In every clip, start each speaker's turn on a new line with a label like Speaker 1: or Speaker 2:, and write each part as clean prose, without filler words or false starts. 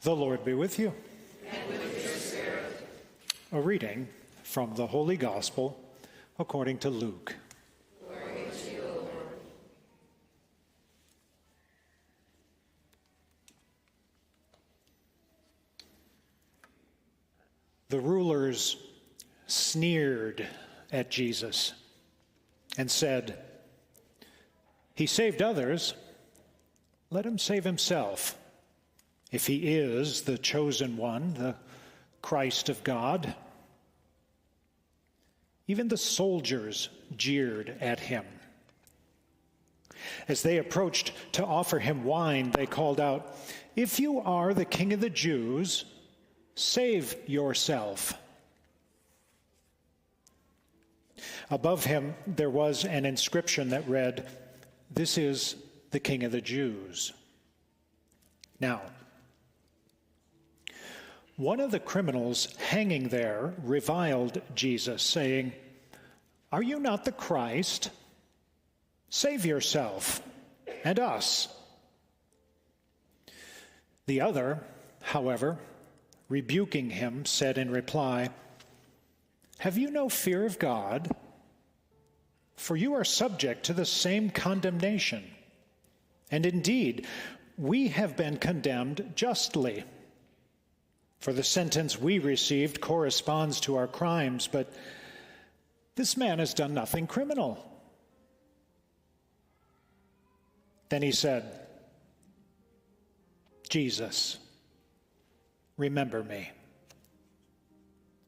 Speaker 1: The Lord be with you.
Speaker 2: And with your spirit.
Speaker 1: A reading from the Holy Gospel according to Luke.
Speaker 2: Glory to you, Lord.
Speaker 1: The rulers sneered at Jesus and said, "He saved others, let him save himself. If he is the chosen one, the Christ of God." Even the soldiers jeered at him. As they approached to offer him wine, they called out, "If you are the King of the Jews, save yourself." Above him there was an inscription that read, "This is the King of the Jews." Now, one of the criminals hanging there reviled Jesus, saying, "Are you not the Christ? Save yourself and us." The other, however, rebuking him, said in reply, "Have you no fear of God? For you are subject to the same condemnation. And indeed, we have been condemned justly. For the sentence we received corresponds to our crimes, but this man has done nothing criminal." Then he said, "Jesus, remember me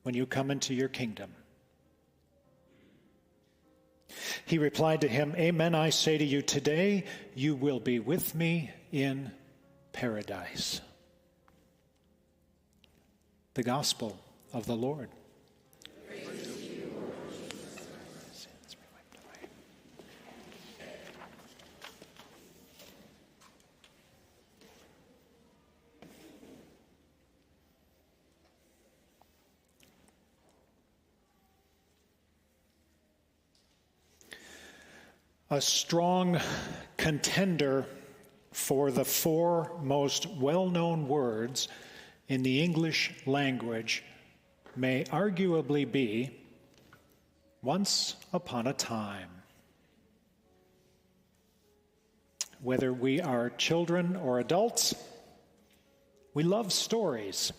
Speaker 1: when you come into your kingdom." He replied to him, "Amen, I say to you, today you will be with me in paradise." The Gospel of the Lord.
Speaker 2: Praise to you, Lord Jesus.
Speaker 1: Sins be wiped away. A strong contender for the four most well-known words in the English language may arguably be "once upon a time." Whether we are children or adults, we love stories.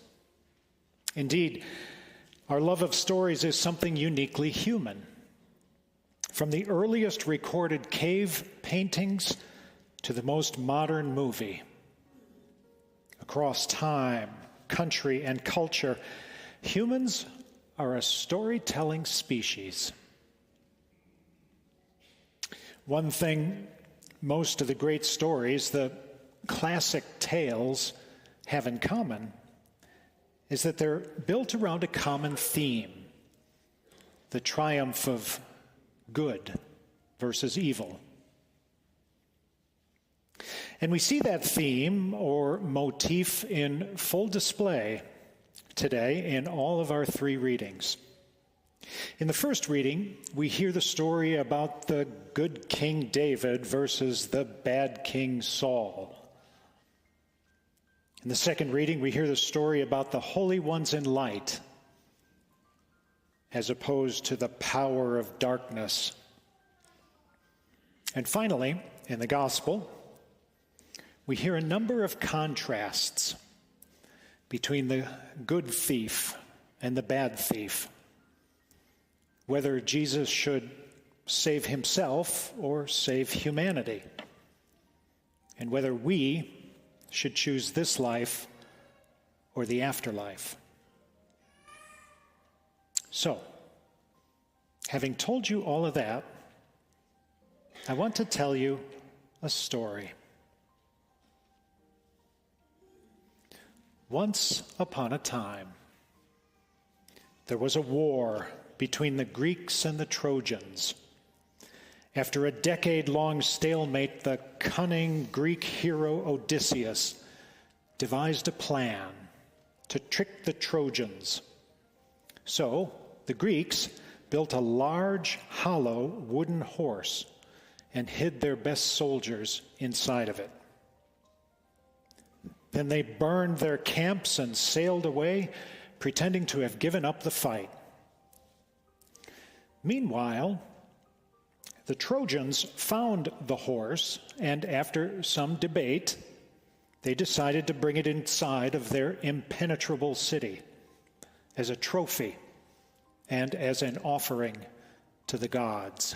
Speaker 1: Indeed, our love of stories is something uniquely human. From the earliest recorded cave paintings to the most modern movie, across time, country, and culture, humans are a storytelling species. One thing most of the great stories, the classic tales, have in common is that they're built around a common theme: the triumph of good versus evil. And we see that theme or motif in full display today in all of our three readings. In the first reading, we hear the story about the good King David versus the bad King Saul. In the second reading, we hear the story about the holy ones in light as opposed to the power of darkness. And finally, in the Gospel, we hear a number of contrasts between the good thief and the bad thief, whether Jesus should save himself or save humanity, and whether we should choose this life or the afterlife. So, having told you all of that, I want to tell you a story. Once upon a time, there was a war between the Greeks and the Trojans. After a decade-long stalemate, the cunning Greek hero Odysseus devised a plan to trick the Trojans. So, the Greeks built a large, hollow wooden horse and hid their best soldiers inside of it. Then they burned their camps and sailed away, pretending to have given up the fight. Meanwhile, the Trojans found the horse, and after some debate, they decided to bring it inside of their impenetrable city as a trophy and as an offering to the gods.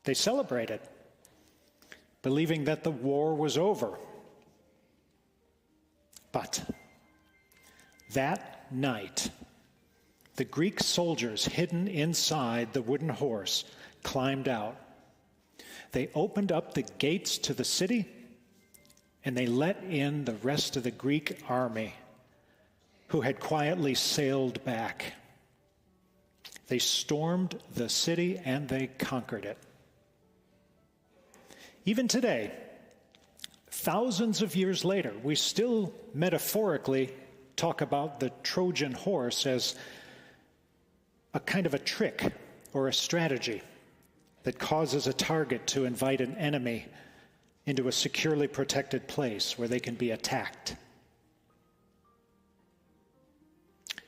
Speaker 1: They celebrated, believing that the war was over. But that night, the Greek soldiers hidden inside the wooden horse climbed out. They opened up the gates to the city, and they let in the rest of the Greek army who had quietly sailed back. They stormed the city and they conquered it. Even today, thousands of years later, we still metaphorically talk about the Trojan horse as a kind of a trick or a strategy that causes a target to invite an enemy into a securely protected place where they can be attacked.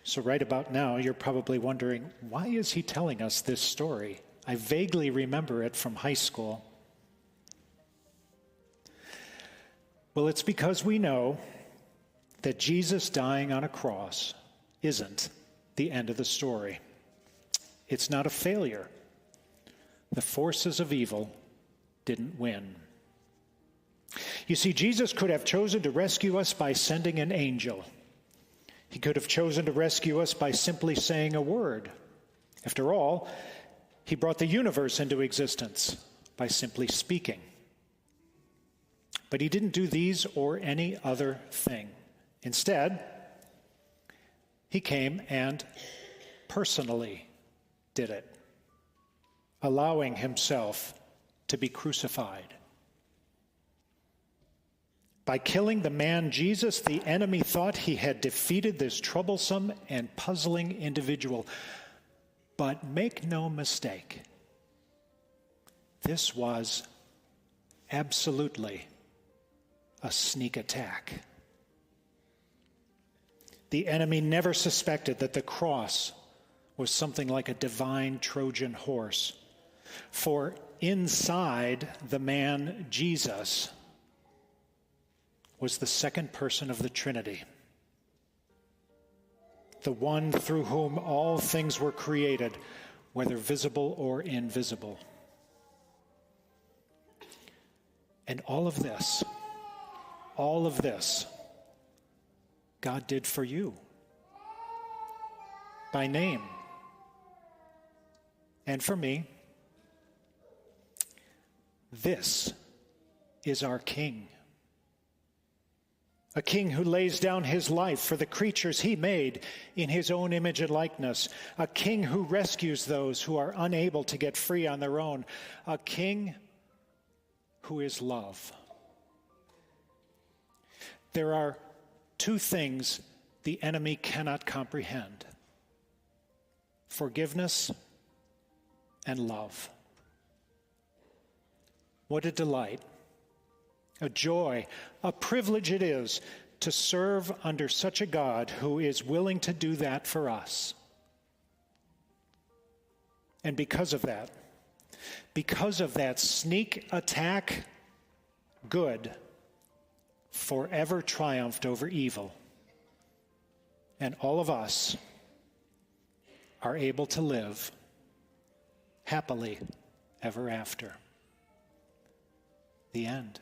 Speaker 1: So right about now, you're probably wondering, why is he telling us this story? I vaguely remember it from high school. Well, it's because we know that Jesus dying on a cross isn't the end of the story. It's not a failure. The forces of evil didn't win. You see, Jesus could have chosen to rescue us by sending an angel. He could have chosen to rescue us by simply saying a word. After all, he brought the universe into existence by simply speaking. But he didn't do these or any other thing. Instead, he came and personally did it, allowing himself to be crucified. By killing the man Jesus, the enemy thought he had defeated this troublesome and puzzling individual. But make no mistake, this was absolutely a sneak attack. The enemy never suspected that the cross was something like a divine Trojan horse. For inside the man Jesus was the second person of the Trinity, the one through whom all things were created, whether visible or invisible. And all of this, God did for you, by name, and for me. This is our King. A king who lays down his life for the creatures he made in his own image and likeness. A king who rescues those who are unable to get free on their own. A king who is love. There are two things the enemy cannot comprehend: forgiveness and love. What a delight, a joy, a privilege it is to serve under such a God who is willing to do that for us. And because of that sneak attack, good forever triumphed over evil. And all of us are able to live happily ever after. The end.